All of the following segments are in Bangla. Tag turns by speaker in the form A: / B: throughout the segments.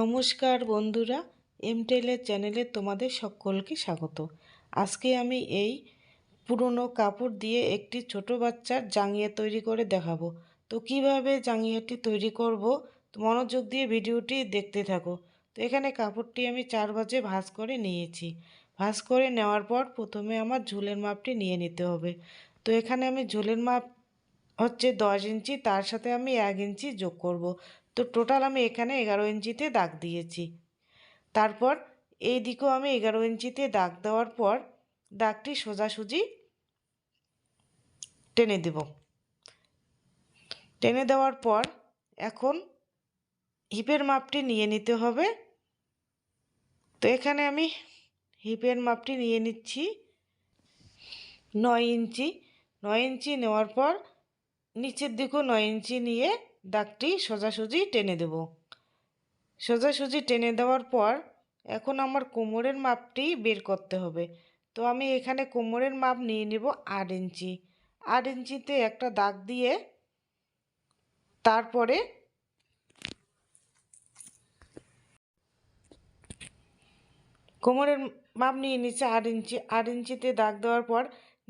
A: নমস্কার বন্ধুরা, এমটেলের চ্যানেলে তোমাদের সকলকে স্বাগত। আজকে আমি এই পুরনো কাপড় দিয়ে একটি ছোট বাচ্চার জাঙ্গিয়া তৈরি করে দেখাবো। তো কিভাবে জাঙ্গিয়াটি তৈরি করব, মনোযোগ দিয়ে ভিডিওটি দেখতে থাকো। তো এখানে কাপড়টি আমি 4 ভাঁজে ভাঁজ করে নিয়েছি। ভাঁজ করে নেওয়ার পর প্রথমে আমার ঝুলের মাপটি নিয়ে নিতে হবে। তো এখানে আমি ঝুলের মাপ হচ্ছে 10 ইঞ্চি, তার সাথে আমি 1 ইঞ্চি যোগ করব। তো টোটাল আমি এখানে 11 ইঞ্চিতে দাগ দিয়েছি। তারপর এই দিকেও আমি 11 ইঞ্চিতে দাগ দেওয়ার পর দাগটি সোজাসুজি টেনে দেব। টেনে দেওয়ার পর এখন হিপের মাপটি নিয়ে নিতে হবে। তো এখানে আমি হিপের মাপটি নিয়ে নিচ্ছি 9 ইঞ্চি। 9 ইঞ্চি নেওয়ার পর নিচের দিকেও 9 ইঞ্চি নিয়ে দাগটি সোজাসুজি টেনে দেব। সোজাসুজি টেনে দেওয়ার পর এখন আমার কোমরের মাপটি বের করতে হবে। তো আমি এখানে কোমরের মাপ নিয়ে নেব 8 ইঞ্চি। 8 ইঞ্চিতে একটা দাগ দিয়ে তারপরে কোমরের মাপ নিয়ে নিচ্ছে 8 ইঞ্চি। 8 ইঞ্চিতে দাগ দেওয়ার পর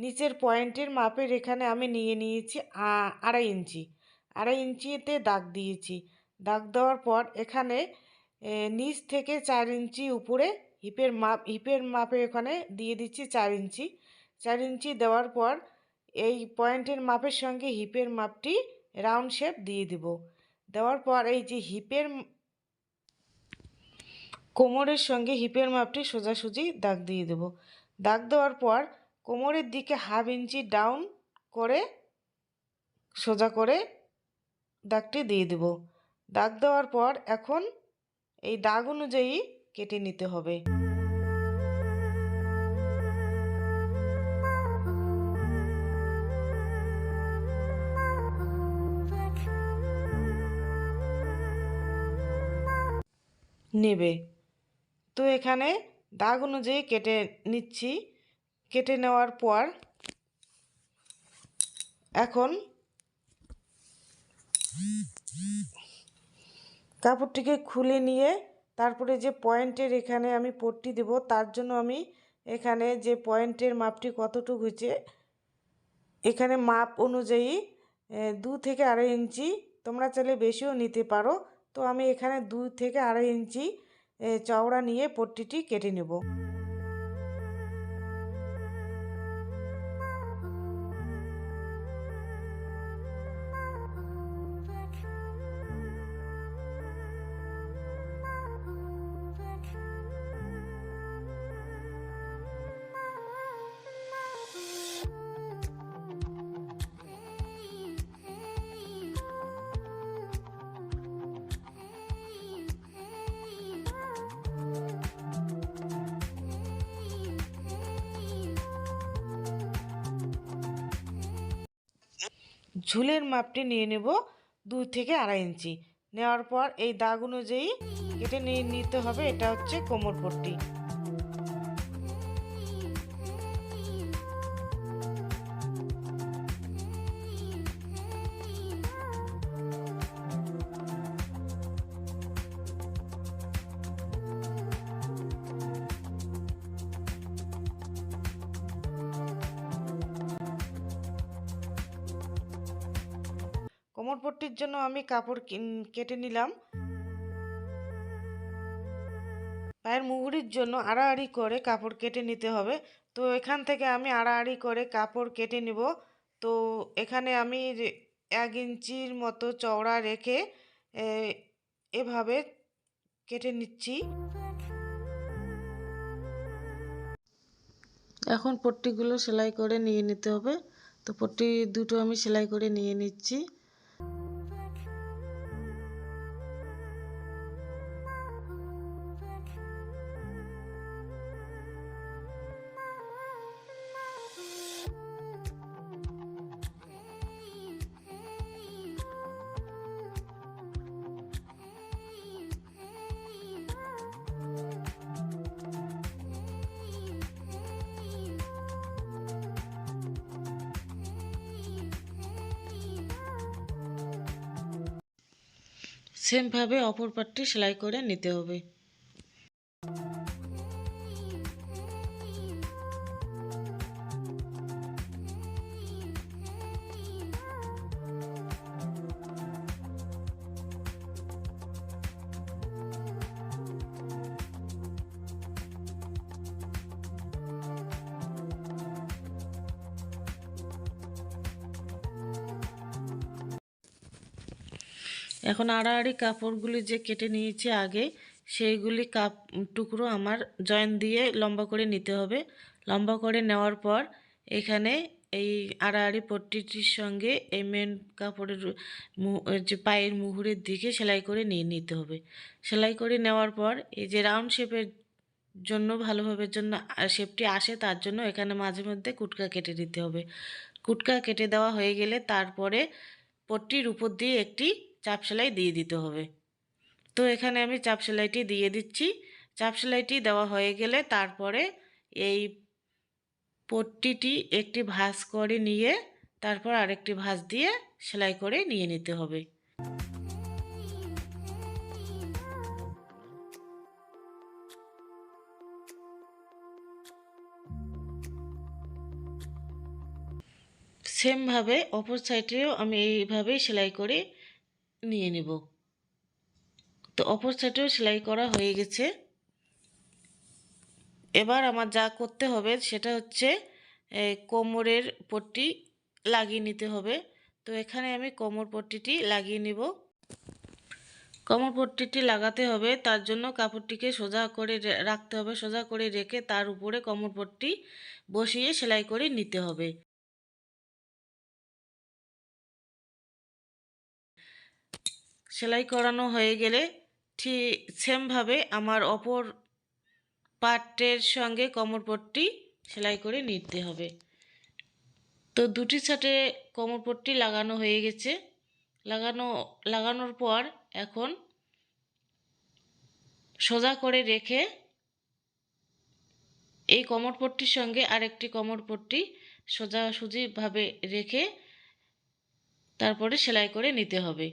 A: নিচের পয়েন্টের মাপের এখানে আমি নিয়ে নিয়েছি 2.5 ইঞ্চি। 2.5 ইঞ্চিতে দাগ দিয়েছি। দাগ দেওয়ার পর এখানে নিচ থেকে 4 ইঞ্চি উপরে হিপের মাপে এখানে দিয়ে দিচ্ছি 4 ইঞ্চি। 4 ইঞ্চি দেওয়ার পর এই পয়েন্টের মাপের সঙ্গে হিপের মাপটি রাউন্ড শেপ দিয়ে দিব। দেওয়ার পর এই যে কোমরের সঙ্গে হিপের মাপটি সোজাসুজি দাগ দিয়ে দেব। দাগ দেওয়ার পর কোমরের দিকে 1/2 ইঞ্চি ডাউন করে সোজা করে দাগটি দিয়ে দেব। দাগ দেওয়ার পর এখন এই দাগ অনুযায়ী কেটে নিতে হবে। নেবে তো এখানে দাগ অনুযায়ী কেটে নিচ্ছি। কেটে নেওয়ার পর এখন কাপড়টিকে খুলে নিয়ে তারপরে যে পয়েন্টের এখানে আমি পট্টি দেব, তার জন্য আমি এখানে যে পয়েন্টের মাপটি কতটুকু হয়েছে এখানে মাপ অনুযায়ী 2 থেকে 2.5 ইঞ্চি, তোমরা চাইলে বেশিও নিতে পারো। তো আমি এখানে 2 থেকে 2.5 ইঞ্চি চওড়া নিয়ে পট্টিটি কেটে নেব। ঝুলের মাপটি নিয়ে নেব 2 থেকে 2.5 ইঞ্চি। নেওয়ার পর এই দাগ অনুযায়ী কেটে নিতে হবে। এটা হচ্ছে কোমর পট্টি। কোমরপট্টির জন্য আমি কাপড় কেটে নিলাম। পায়ের মুহুরির জন্য আড়াআড়ি করে কাপড় কেটে নিতে হবে। তো এখান থেকে আমি আড়াআড়ি করে কাপড় কেটে নেব। তো এখানে আমি 1 ইঞ্চির মতো চওড়া রেখে এভাবে কেটে নিচ্ছি। এখন পট্টিগুলো সেলাই করে নিয়ে নিতে হবে। তো পট্টি দুটো আমি সেলাই করে নিয়ে নিচ্ছি। সেমভাবে অপর পাটটি সেলাই করে নিতে হবে। এখন আড়াআড়ি কাপড়গুলি যে কেটে নিয়েছি আগে, সেইগুলি টুকরো আমার জয়েন দিয়ে লম্বা করে নিতে হবে। লম্বা করে নেওয়ার পর এখানে এই আড়াআড়ি পট্টিটির সঙ্গে এই মেন কাপড়ের যে পায়ের মুহুরের দিকে সেলাই করে নিয়ে নিতে হবে। সেলাই করে নেওয়ার পর এই যে রাউন্ড শেপের জন্য ভালোভাবে জন্য শেপটি আসে, তার জন্য এখানে মাঝে মধ্যে কুটকা কেটে দিতে হবে। কুটকা কেটে দেওয়া হয়ে গেলে তারপরে পট্টির উপর দিয়ে একটি চাপ সেলাই দিয়ে দিতে হবে। তো এখানে আমি চাপ সেলাইটি দিয়ে দিচ্ছি। চাপ সেলাইটি দেওয়া হয়ে গেলে তারপরে এই পট্টিটি একটি ভাঁজ করে নিয়ে তারপর আরেকটি ভাঁজ দিয়ে সেলাই করে নিয়ে নিতে হবে। সেমভাবে অপর সাইডেও আমি এইভাবেই সেলাই করে নিয়ে নেব। তো অপর সাইডেও সেলাই করা হয়ে গেছে। এবার আমার যা করতে হবে সেটা হচ্ছে কোমরের পট্টি লাগিয়ে নিতে হবে। তো এখানে আমি কোমর পট্টিটি লাগিয়ে নিব। কোমর পট্টিটি লাগাতে হবে, তার জন্য কাপড়টিকে সোজা করে রাখতে হবে। সোজা করে রেখে তার উপরে কোমর পট্টি বসিয়ে সেলাই করে নিতে হবে। সেলাই করানো হয়ে গেলে ঠিক সেমভাবে আমার অপর পার্টের সঙ্গে কোমর পট্টি সেলাই করে নিতে হবে। তো দুটি সাইডে কোমর পট্টি লাগানো হয়ে গেছে। লাগানোর পর এখন সোজা করে রেখে এই কোমর পট্টির সঙ্গে আরেকটি কোমর পট্টি সোজাসুজিভাবে রেখে তারপরে সেলাই করে নিতে হবে।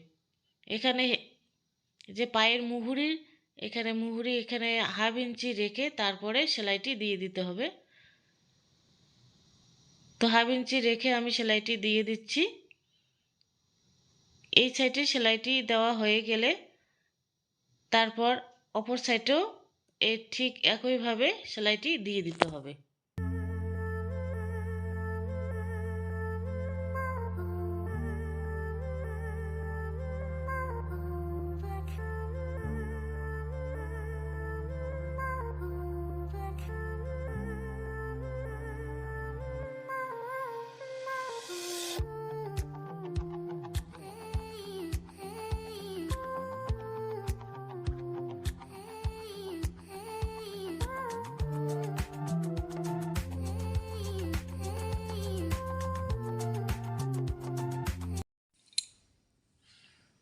A: এখানে যে পায়ের মুহুরি, এখানে হাফ ইঞ্চি রেখে তারপরে সেলাইটি দিয়ে দিতে হবে। তো হাফ ইঞ্চি রেখে আমি সেলাইটি দিয়ে দিচ্ছি। এই সাইডে সেলাইটি দেওয়া হয়ে গেলে তারপর অপর সাইডেও ঠিক একইভাবে সেলাইটি দিয়ে দিতে হবে।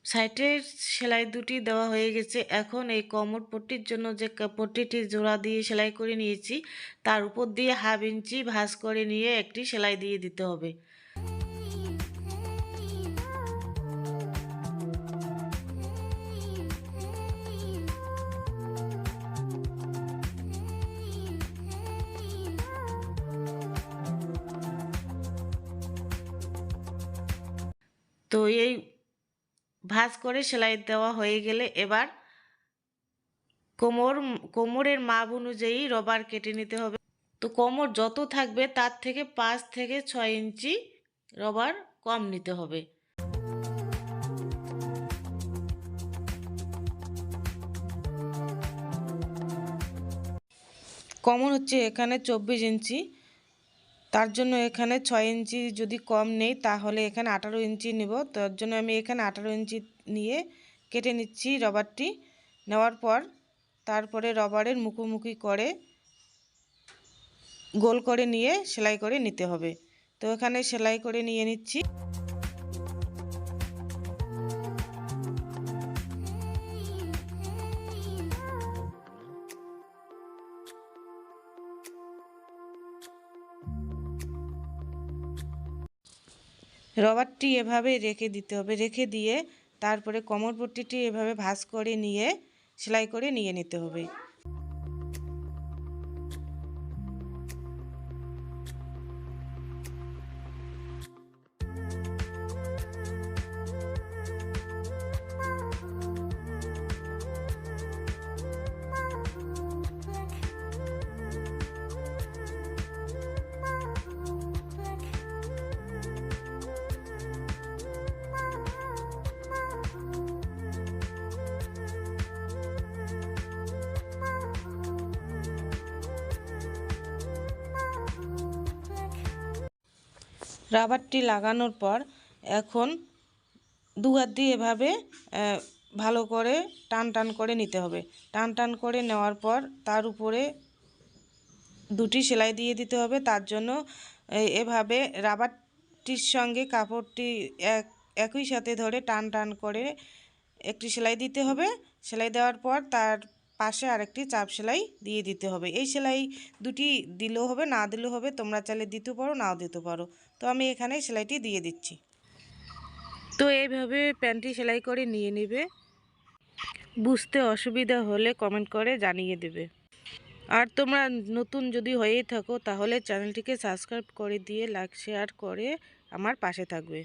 A: সাইডের সেলাই দুটি দেওয়া হয়ে গেছে। এখন এই কোমর পট্টির জন্য যে পট্টিটি জোড়া দিয়ে সেলাই করে নিয়েছি তার উপর দিয়ে হাফ ইঞ্চি ভাঁজ করে নিয়ে একটি সেলাই দিয়ে দিতে হবে। তো এই ভাঁজ করে সেলাই দেওয়া হয়ে গেলে এবার কোমরের মাপ অনুযায়ী রবার কেটে নিতে হবে। তো কোমর যত থাকবে তার থেকে 5 থেকে 6 ইঞ্চি রবার কম নিতে হবে। কোমর হচ্ছে এখানে 24 ইঞ্চি, তার জন্য এখানে 6 ইঞ্চি যদি কম নেই তাহলে এখানে 18 ইঞ্চি নেব। তার জন্য আমি এখানে 18 ইঞ্চি নিয়ে কেটে নিচ্ছি রবারটি। নেওয়ার পর তারপরে রবারের মুখোমুখি করে গোল করে নিয়ে সেলাই করে নিতে হবে। তো এখানে সেলাই করে নিয়ে নিচ্ছি। রবারটি এভাবে রেখে দিতে হবে। রেখে দিয়ে তারপরে কোমর পট্টিটি এভাবে ভাঁজ করে নিয়ে সেলাই করে নিয়ে নিতে হবে। রাবারটি লাগানোর পর এখন দু হাত দিয়ে এভাবে ভালো করে টান টান করে নিতে হবে। টান টান করে নেওয়ার পর তার উপরে দুটি সেলাই দিয়ে দিতে হবে। তার জন্য এভাবে রাবারটির সঙ্গে কাপড়টি একই সাথে ধরে টান টান করে একটি সেলাই দিতে হবে। সেলাই দেওয়ার পর তার পাশে আরেকটি চাপ সেলাই দিয়ে দিতে হবে। এই সেলাই দুটি দিলেও হবে, না দিলেও হবে, তোমরা চাইলে দিতে পারো, নাও দিতে পারো। তো আমি এখানে সেলাইটি দিয়ে দিচ্ছি। তো এইভাবে প্যান্টটি সেলাই করে নিয়ে নেবে। বুঝতে অসুবিধা হলে কমেন্ট করে জানিয়ে দেবে। আর তোমরা নতুন যদি হয়েই থাকো তাহলে চ্যানেলটিকে সাবস্ক্রাইব করে দিয়ে লাইক শেয়ার করে আমার পাশে থাকবে।